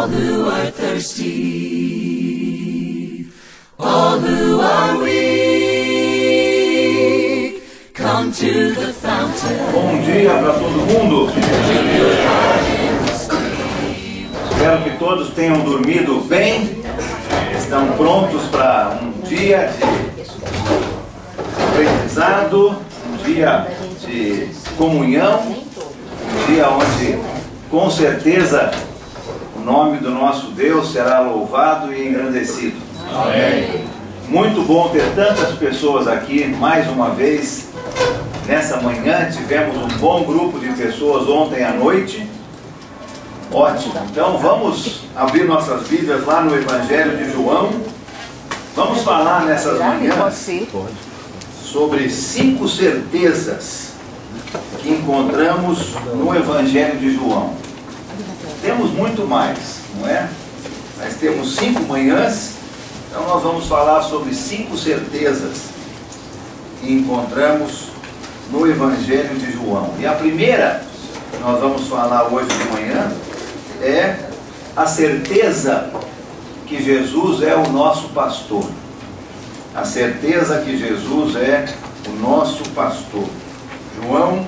all who are thirsty, all who are weak, come to the fountain. Bom dia para todo mundo. Espero que todos tenham dormido bem, estão prontos para um dia de aprendizado, um dia de comunhão, um dia onde com certeza o nome do nosso Deus será louvado e engrandecido. Amém. Muito bom ter tantas pessoas aqui mais uma vez nessa manhã. Tivemos um bom grupo de pessoas ontem à noite. Ótimo. Então vamos abrir nossas Bíblias lá no Evangelho de João. Vamos falar nessas manhãs sobre 5 certezas que encontramos no Evangelho de João. Temos muito mais, não é? Mas temos 5 manhãs, então nós vamos falar sobre 5 certezas que encontramos no Evangelho de João. E a primeira que nós vamos falar hoje de manhã é a certeza que Jesus é o nosso pastor. A certeza que Jesus é o nosso pastor. João,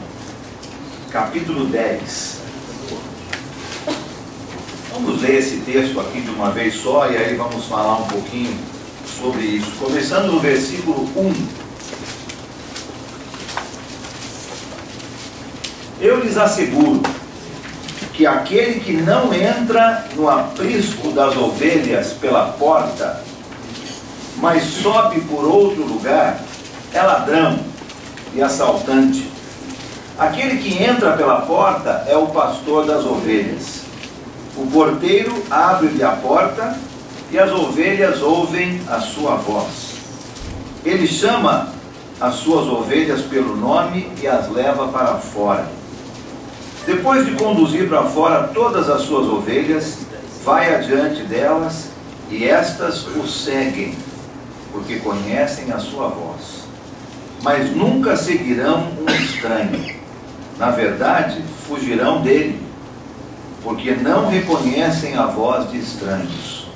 capítulo 10. Vamos ler esse texto aqui de uma vez só e aí vamos falar um pouquinho sobre isso. Começando no versículo 1. Eu lhes asseguro que aquele que não entra no aprisco das ovelhas pela porta, mas sobe por outro lugar, é ladrão e assaltante. Aquele que entra pela porta é o pastor das ovelhas. O porteiro abre-lhe a porta e as ovelhas ouvem a sua voz. Ele chama as suas ovelhas pelo nome e as leva para fora. Depois de conduzir para fora todas as suas ovelhas, vai adiante delas e estas o seguem, porque conhecem a sua voz. Mas nunca seguirão um estranho. Na verdade, fugirão dele, porque não reconhecem a voz de estranhos.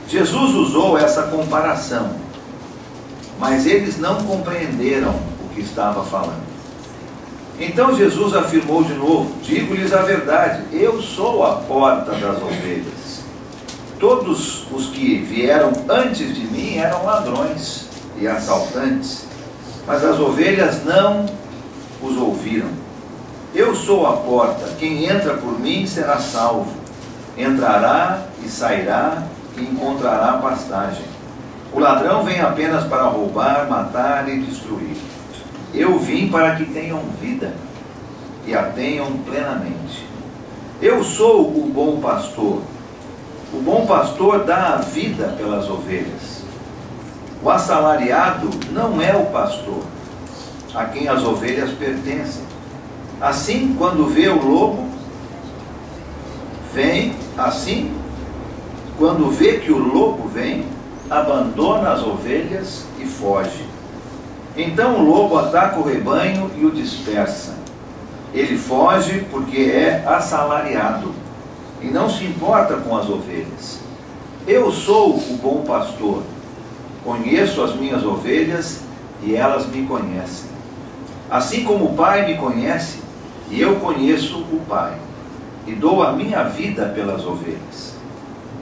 Jesus usou essa comparação, mas eles não compreenderam o que estava falando. Então Jesus afirmou de novo: digo-lhes a verdade, eu sou a porta das ovelhas. Todos os que vieram antes de mim eram ladrões e assaltantes, mas as ovelhas não os ouviram. Eu sou a porta, quem entra por mim será salvo. Entrará e sairá e encontrará pastagem. O ladrão vem apenas para roubar, matar e destruir. Eu vim para que tenham vida e a tenham plenamente. Eu sou o bom pastor. O bom pastor dá a vida pelas ovelhas. O assalariado não é o pastor, a quem as ovelhas pertencem. Assim, quando vê o lobo, quando vê que o lobo vem, abandona as ovelhas e foge. Então o lobo ataca o rebanho e o dispersa. Ele foge porque é assalariado e não se importa com as ovelhas. Eu sou o bom pastor. Conheço as minhas ovelhas e elas me conhecem. Assim como o Pai me conhece, e eu conheço o Pai, e dou a minha vida pelas ovelhas.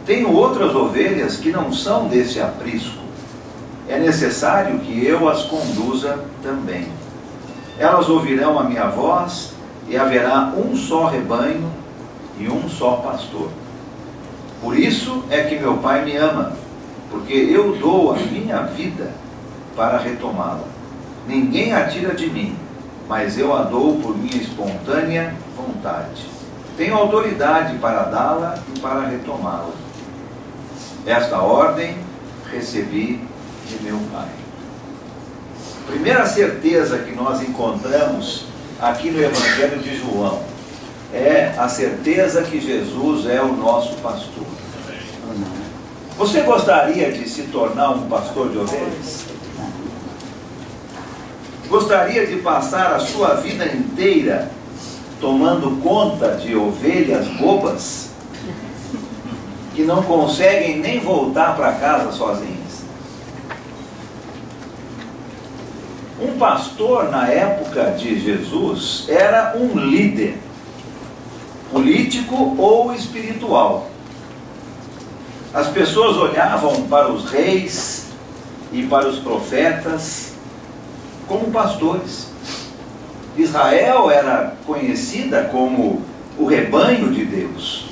Tenho outras ovelhas que não são desse aprisco. É necessário que eu as conduza também. Elas ouvirão a minha voz, e haverá um só rebanho e um só pastor. Por isso é que meu Pai me ama, porque eu dou a minha vida para retomá-la. Ninguém a tira de mim, mas eu a dou por minha espontânea vontade. Tenho autoridade para dá-la e para retomá-la. Esta ordem recebi de meu Pai. Primeira certeza que nós encontramos aqui no Evangelho de João é a certeza que Jesus é o nosso pastor. Você gostaria de se tornar um pastor de ovelhas? Gostaria de passar a sua vida inteira tomando conta de ovelhas bobas? não conseguem nem voltar para casa sozinhas. Um pastor na época de Jesus era um líder, político ou espiritual. As pessoas olhavam para os reis e para os profetas como pastores. Israel era conhecida como o rebanho de Deus.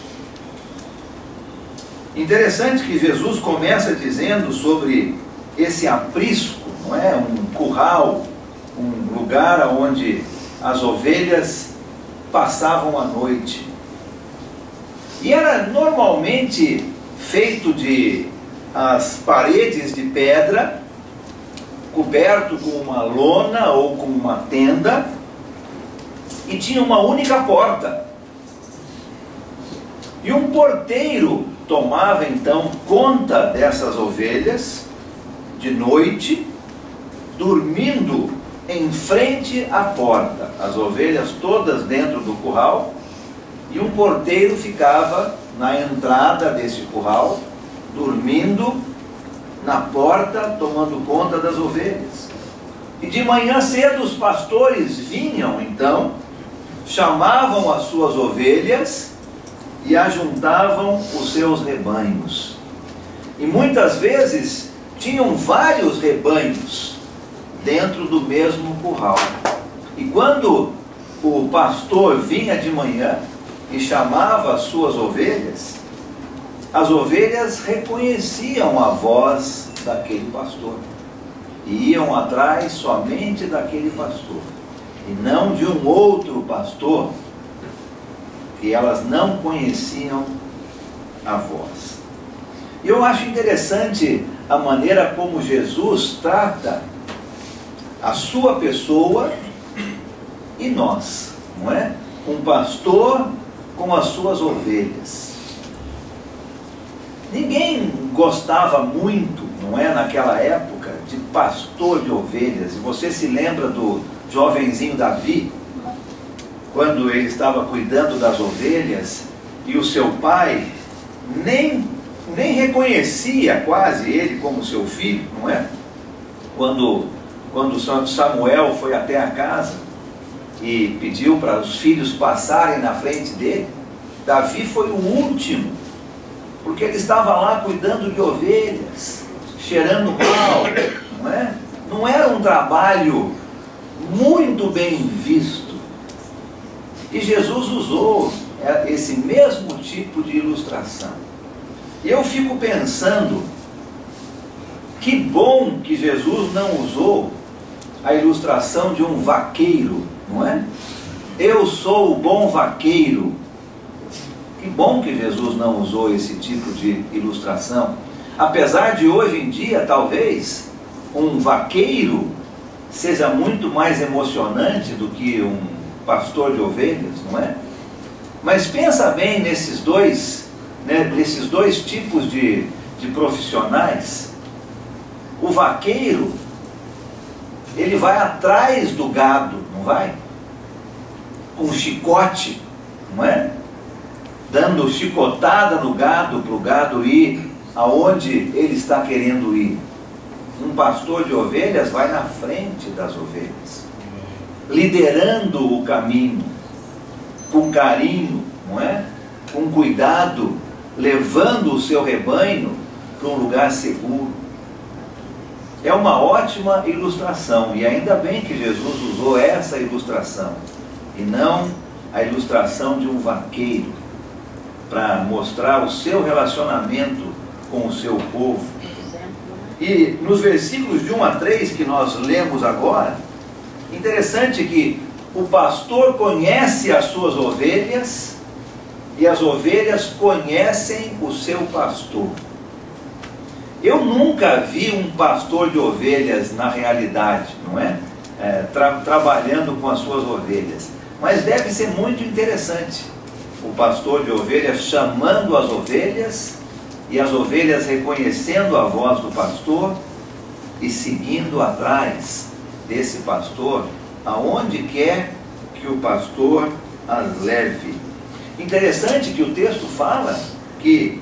Interessante que Jesus começa dizendo sobre esse aprisco, não é? Um curral, um lugar onde as ovelhas passavam a noite. E era normalmente feito de as paredes de pedra, coberto com uma lona ou com uma tenda, e tinha uma única porta. E um porteiro tomava então conta dessas ovelhas de noite, dormindo em frente à porta, as ovelhas todas dentro do curral, e um porteiro ficava na entrada desse curral, dormindo na porta, tomando conta das ovelhas. E de manhã cedo os pastores vinham então, chamavam as suas ovelhas e ajuntavam os seus rebanhos. E muitas vezes tinham vários rebanhos dentro do mesmo curral. E quando o pastor vinha de manhã e chamava as suas ovelhas, as ovelhas reconheciam a voz daquele pastor e iam atrás somente daquele pastor, e não de um outro pastor que elas não conheciam a voz. E eu acho interessante a maneira como Jesus trata a sua pessoa e nós, não é? Um pastor com as suas ovelhas. Ninguém gostava muito, não é, naquela época, de pastor de ovelhas. E você se lembra do jovenzinho Davi, quando ele estava cuidando das ovelhas, e o seu pai nem reconhecia quase ele como seu filho, não é? Quando Samuel foi até a casa e pediu para os filhos passarem na frente dele, Davi foi o último, porque ele estava lá cuidando de ovelhas, cheirando mal, não é? Não era um trabalho muito bem visto. E Jesus usou esse mesmo tipo de ilustração. E eu fico pensando, que bom que Jesus não usou a ilustração de um vaqueiro, não é? Eu sou o bom vaqueiro. Que bom que Jesus não usou esse tipo de ilustração. Apesar de hoje em dia, talvez, um vaqueiro seja muito mais emocionante do que um pastor de ovelhas, não é? Mas pensa bem nesses dois, né, nesses dois tipos de profissionais. O vaqueiro, ele vai atrás do gado, não vai? Com chicote, não é? Dando chicotada no gado, para o gado ir aonde ele está querendo ir. Um pastor de ovelhas vai na frente das ovelhas, liderando o caminho, com carinho, não é? Com cuidado, levando o seu rebanho para um lugar seguro. É uma ótima ilustração, e ainda bem que Jesus usou essa ilustração, e não a ilustração de um vaqueiro, para mostrar o seu relacionamento com o seu povo. E nos versículos de 1 a 3 que nós lemos agora, interessante que o pastor conhece as suas ovelhas e as ovelhas conhecem o seu pastor. Eu nunca vi um pastor de ovelhas na realidade, não é? Trabalhando com as suas ovelhas. Mas deve ser muito interessante o pastor de ovelhas chamando as ovelhas e as ovelhas reconhecendo a voz do pastor e seguindo atrás desse pastor aonde quer que o pastor as leve. Interessante que o texto fala que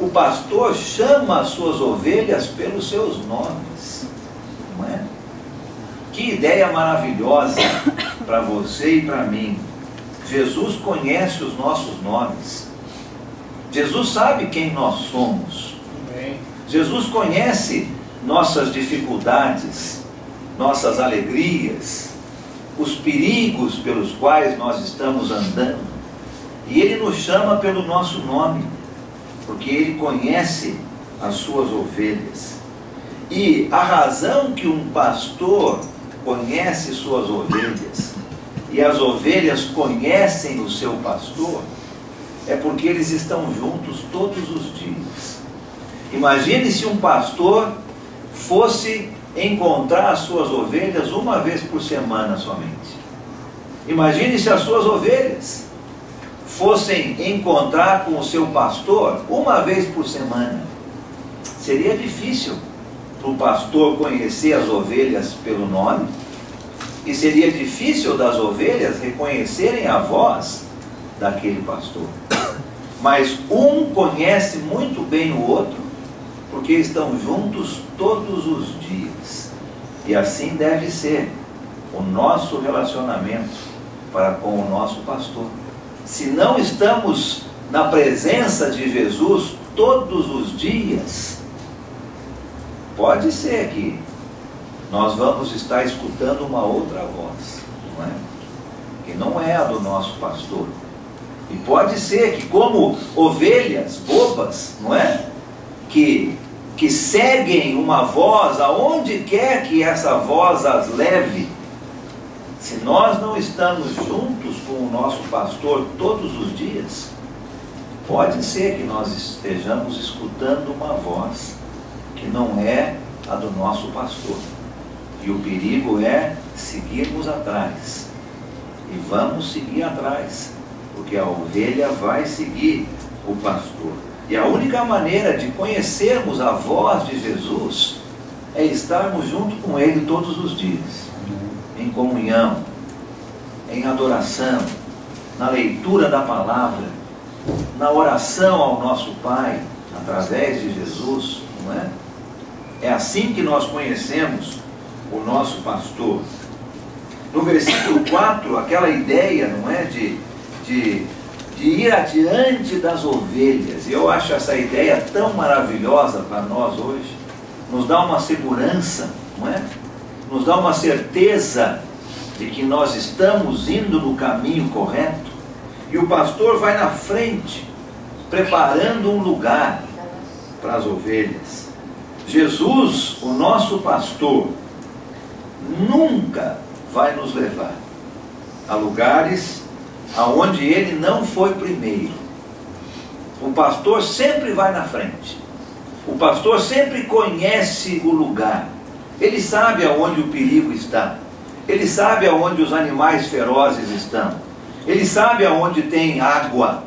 o pastor chama as suas ovelhas pelos seus nomes, não é? Que ideia maravilhosa para você e para mim. Jesus conhece os nossos nomes. Jesus sabe quem nós somos. Jesus conhece nossas dificuldades, nossas alegrias, os perigos pelos quais nós estamos andando. E Ele nos chama pelo nosso nome, porque Ele conhece as suas ovelhas. E a razão que um pastor conhece suas ovelhas e as ovelhas conhecem o seu pastor é porque eles estão juntos todos os dias. Imagine se um pastor fosse encontrar as suas ovelhas uma vez por semana somente. Imagine se as suas ovelhas fossem encontrar com o seu pastor uma vez por semana. Seria difícil para o pastor conhecer as ovelhas pelo nome, e seria difícil das ovelhas reconhecerem a voz daquele pastor. Mas um conhece muito bem o outro, porque estão juntos todos os dias. E assim deve ser o nosso relacionamento para com o nosso pastor. Se não estamos na presença de Jesus todos os dias, pode ser que nós vamos estar escutando uma outra voz, não é? Que não é a do nosso pastor. E pode ser que, como ovelhas bobas, não é? Que seguem uma voz aonde quer que essa voz as leve. Se nós não estamos juntos com o nosso pastor todos os dias, pode ser que nós estejamos escutando uma voz que não é a do nosso pastor. E o perigo é seguirmos atrás. E vamos seguir atrás, porque a ovelha vai seguir o pastor. E a única maneira de conhecermos a voz de Jesus é estarmos junto com Ele todos os dias, em comunhão, em adoração, na leitura da palavra, na oração ao nosso Pai, através de Jesus, não é? É assim que nós conhecemos o nosso pastor. No versículo 4, aquela ideia, não é, de ir adiante das ovelhas. E eu acho essa ideia tão maravilhosa para nós hoje. Nos dá uma segurança, não é? Nos dá uma certeza de que nós estamos indo no caminho correto. E o pastor vai na frente, preparando um lugar para as ovelhas. Jesus, o nosso pastor, nunca vai nos levar a lugares aonde Ele não foi primeiro. O pastor sempre vai na frente. O pastor sempre conhece o lugar. Ele sabe aonde o perigo está. Ele sabe aonde os animais ferozes estão. Ele sabe aonde tem água.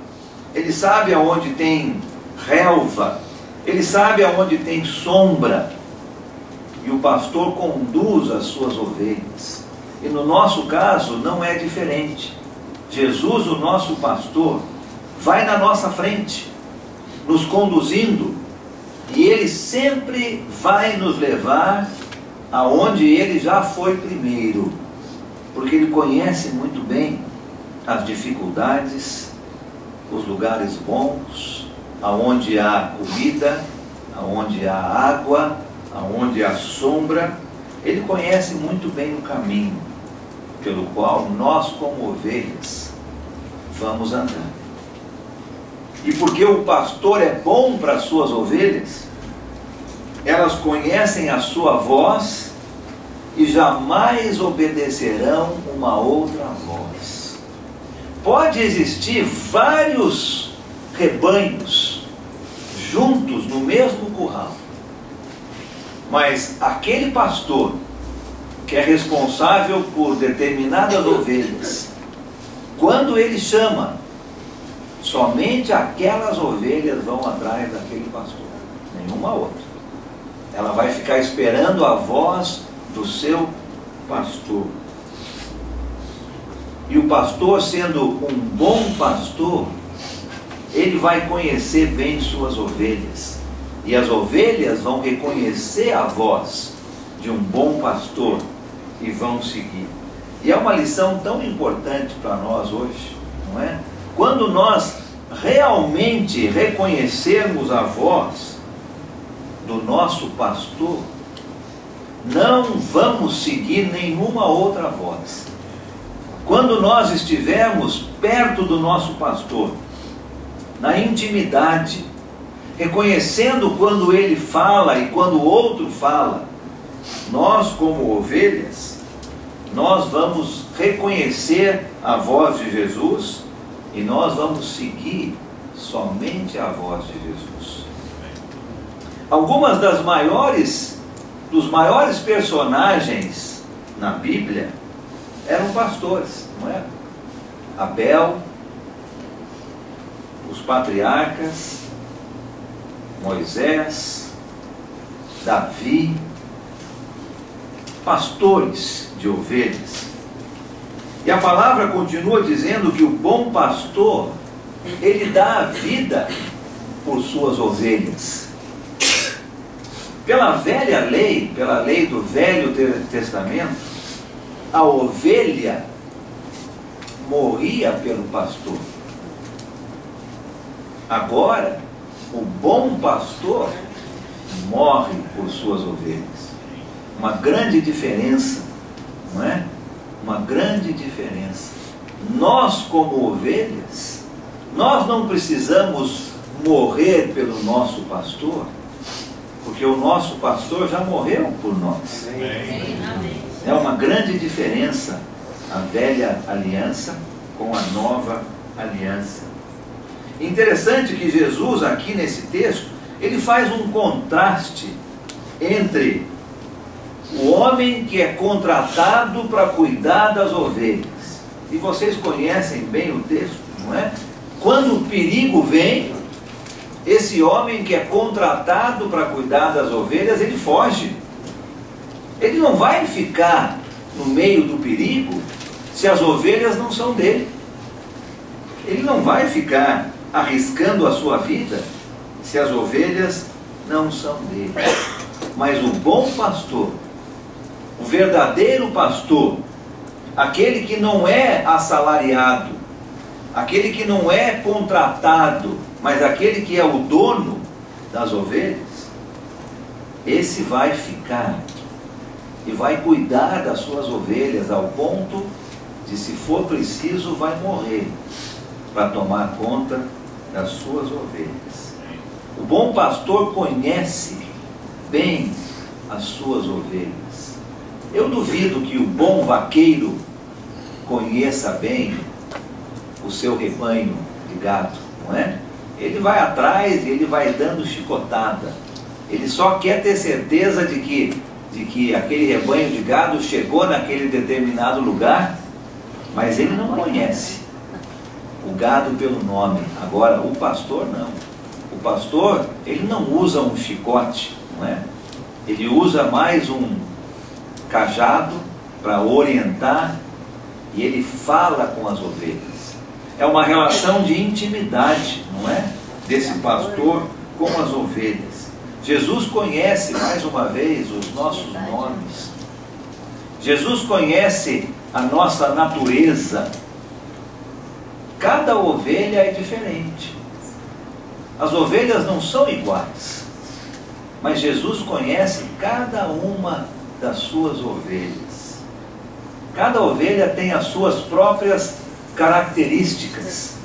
Ele sabe aonde tem relva. Ele sabe aonde tem sombra. E o pastor conduz as suas ovelhas. E no nosso caso não é diferente. Jesus, o nosso pastor, vai na nossa frente, nos conduzindo, e Ele sempre vai nos levar aonde Ele já foi primeiro, porque Ele conhece muito bem as dificuldades, os lugares bons, aonde há comida, aonde há água, aonde há sombra. Ele conhece muito bem o caminho pelo qual nós, como ovelhas, vamos andar. E porque o pastor é bom para as suas ovelhas, elas conhecem a sua voz e jamais obedecerão uma outra voz. Pode existir vários rebanhos juntos no mesmo curral, mas aquele pastor que é responsável por determinadas ovelhas, quando ele chama, somente aquelas ovelhas vão atrás daquele pastor, nenhuma outra. Ela vai ficar esperando a voz do seu pastor. E o pastor, sendo um bom pastor, ele vai conhecer bem suas ovelhas. E as ovelhas vão reconhecer a voz de um bom pastor e vão seguir. E é uma lição tão importante para nós hoje, não é? Quando nós realmente reconhecermos a voz do nosso pastor, não vamos seguir nenhuma outra voz. Quando nós estivermos perto do nosso pastor, na intimidade, reconhecendo quando ele fala e quando o outro fala, nós como ovelhas, nós vamos reconhecer a voz de Jesus e nós vamos seguir somente a voz de Jesus. Algumas dos maiores personagens na Bíblia eram pastores, não é? Abel, os patriarcas, Moisés, Davi, pastores de ovelhas. E a palavra continua dizendo que o bom pastor, ele dá a vida por suas ovelhas. Pela velha lei, pela lei do Velho Testamento, a ovelha morria pelo pastor. Agora, o bom pastor morre por suas ovelhas. Uma grande diferença, não é? Uma grande diferença. Nós, como ovelhas, nós não precisamos morrer pelo nosso pastor, porque o nosso pastor já morreu por nós. É uma grande diferença a velha aliança com a nova aliança. Interessante que Jesus, aqui nesse texto, ele faz um contraste entre o homem que é contratado para cuidar das ovelhas. E vocês conhecem bem o texto, não é? Quando o perigo vem, esse homem que é contratado para cuidar das ovelhas, ele foge. Ele não vai ficar no meio do perigo se as ovelhas não são dele. Ele não vai ficar arriscando a sua vida se as ovelhas não são dele. Mas o bom pastor, o verdadeiro pastor, aquele que não é assalariado, aquele que não é contratado, mas aquele que é o dono das ovelhas, esse vai ficar e vai cuidar das suas ovelhas ao ponto de, se for preciso, vai morrer para tomar conta das suas ovelhas. O bom pastor conhece bem as suas ovelhas. Eu duvido que o bom vaqueiro conheça bem o seu rebanho de gado, não é? Ele vai atrás e ele vai dando chicotada. Ele só quer ter certeza de que aquele rebanho de gado chegou naquele determinado lugar, mas ele não conhece o gado pelo nome. Agora, o pastor não. O pastor, ele não usa um chicote, não é? Ele usa mais um cajado para orientar e ele fala com as ovelhas. É uma relação de intimidade, não é? Desse pastor com as ovelhas. Jesus conhece, mais uma vez, os nossos nomes. Jesus conhece a nossa natureza. Cada ovelha é diferente. As ovelhas não são iguais. Mas Jesus conhece cada uma das suas ovelhas. Cada ovelha tem as suas próprias características.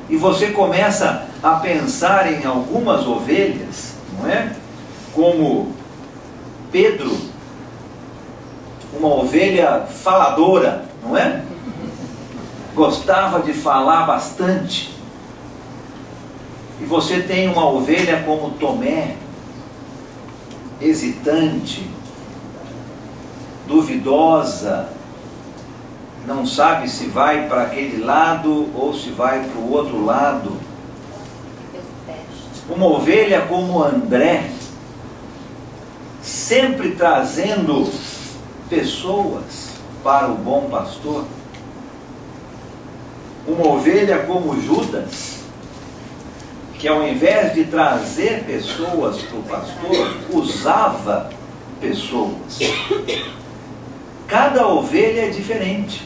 E você começa a pensar em algumas ovelhas, não é? Como Pedro, uma ovelha faladora, não é? Gostava de falar bastante. E você tem uma ovelha como Tomé, hesitante, duvidosa, não sabe se vai para aquele lado ou se vai para o outro lado. Uma ovelha como André, sempre trazendo pessoas para o bom pastor. Uma ovelha como Judas, que ao invés de trazer pessoas para o pastor, usava pessoas. Cada ovelha é diferente.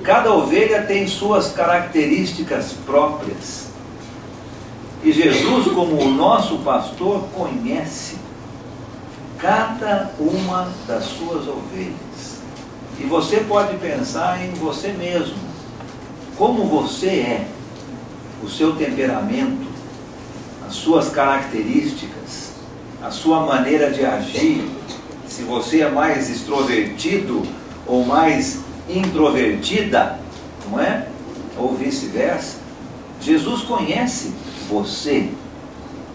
Cada ovelha tem suas características próprias. E Jesus, como o nosso pastor, conhece cada uma das suas ovelhas. E você pode pensar em você mesmo. Como você é, o seu temperamento, as suas características, a sua maneira de agir, se você é mais extrovertido ou mais introvertida, não é? Ou vice-versa. Jesus conhece você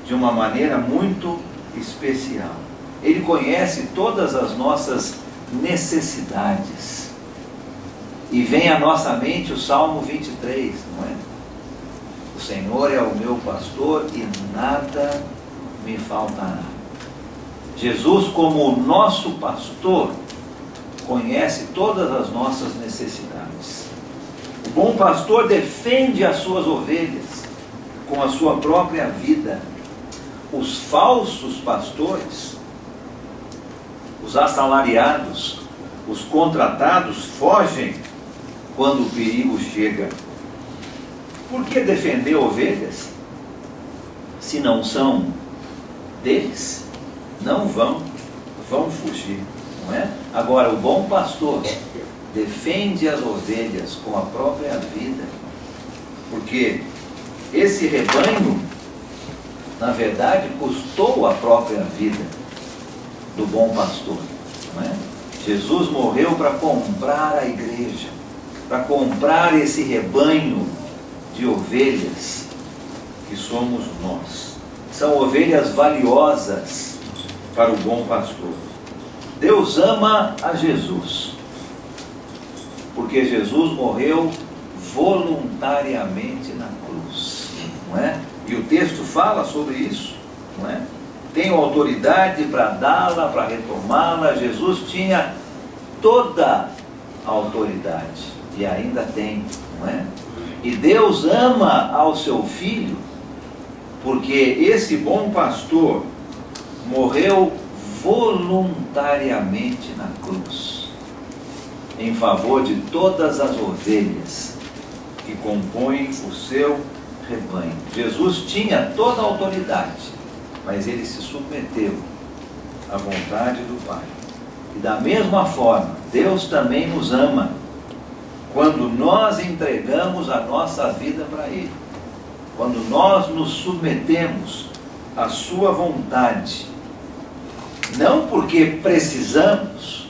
de uma maneira muito especial. Ele conhece todas as nossas necessidades. E vem à nossa mente o Salmo 23, não é? O Senhor é o meu pastor e nada me faltará. Jesus, como o nosso pastor, conhece todas as nossas necessidades. O bom pastor defende as suas ovelhas com a sua própria vida. Os falsos pastores, os assalariados, os contratados fogem quando o perigo chega. Por que defender ovelhas se não são deles? Não vão fugir, não é? Agora, o bom pastor defende as ovelhas com a própria vida, porque esse rebanho, na verdade, custou a própria vida do bom pastor, não é? Jesus morreu para comprar a igreja, para comprar esse rebanho de ovelhas que somos nós. São ovelhas valiosas para o bom pastor. Deus ama a Jesus, porque Jesus morreu voluntariamente na cruz, não é? E o texto fala sobre isso, não é? Tenho autoridade para dá-la, para retomá-la. Jesus tinha toda a autoridade e ainda tem, não é? E Deus ama ao seu Filho, porque esse bom pastor morreu voluntariamente na cruz, em favor de todas as ovelhas que compõem o seu rebanho. Jesus tinha toda a autoridade, mas ele se submeteu à vontade do Pai. E da mesma forma, Deus também nos ama quando nós entregamos a nossa vida para Ele, quando nós nos submetemos à sua vontade, não porque precisamos,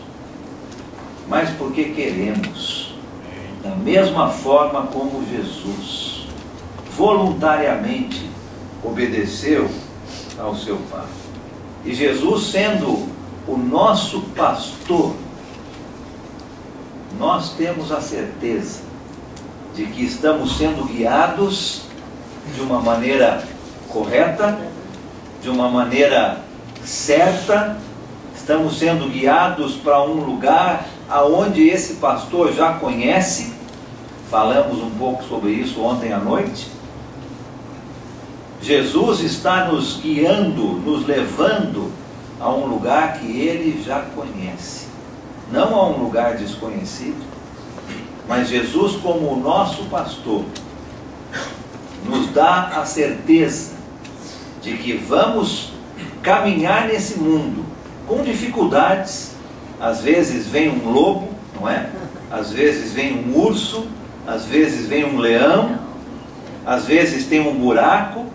mas porque queremos, da mesma forma como Jesus voluntariamente obedeceu ao seu Pai. E Jesus, sendo o nosso pastor, nós temos a certeza de que estamos sendo guiados de uma maneira correta, de uma maneira certa. Estamos sendo guiados para um lugar aonde esse pastor já conhece. Falamos um pouco sobre isso ontem à noite. Jesus está nos guiando, nos levando a um lugar que ele já conhece, não a um lugar desconhecido. Mas Jesus, como o nosso pastor, nos dá a certeza de que vamos caminhar nesse mundo com dificuldades. Às vezes vem um lobo, não é? Às vezes vem um urso, às vezes vem um leão, às vezes tem um buraco,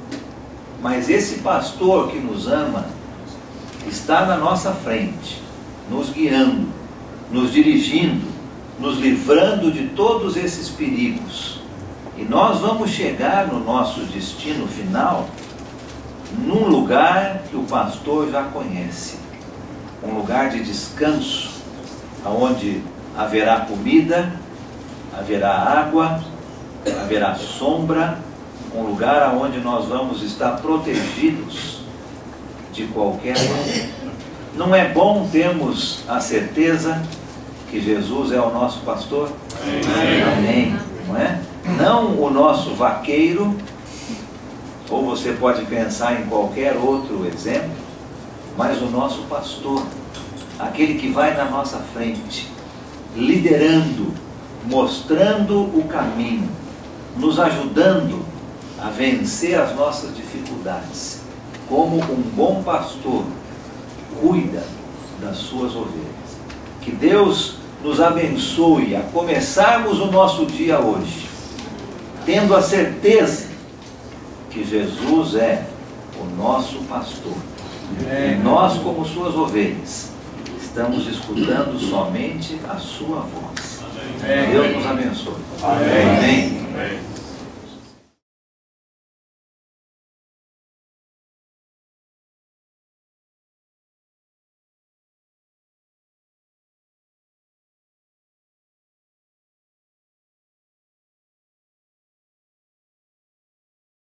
mas esse pastor que nos ama está na nossa frente, nos guiando, nos dirigindo, nos livrando de todos esses perigos. E nós vamos chegar no nosso destino final num lugar que o pastor já conhece, um lugar de descanso, onde haverá comida, haverá água, haverá sombra, um lugar onde nós vamos estar protegidos de qualquer mal. Não é bom termos a certeza que Jesus é o nosso pastor? Amém. Não é? Não o nosso vaqueiro, ou você pode pensar em qualquer outro exemplo, mas o nosso pastor, aquele que vai na nossa frente, liderando, mostrando o caminho, nos ajudando a vencer as nossas dificuldades, como um bom pastor cuida das suas ovelhas. Que Deus nos abençoe a começarmos o nosso dia hoje, tendo a certeza que Jesus é o nosso pastor. E nós, como suas ovelhas, estamos escutando somente a sua voz. Deus nos abençoe. Amém.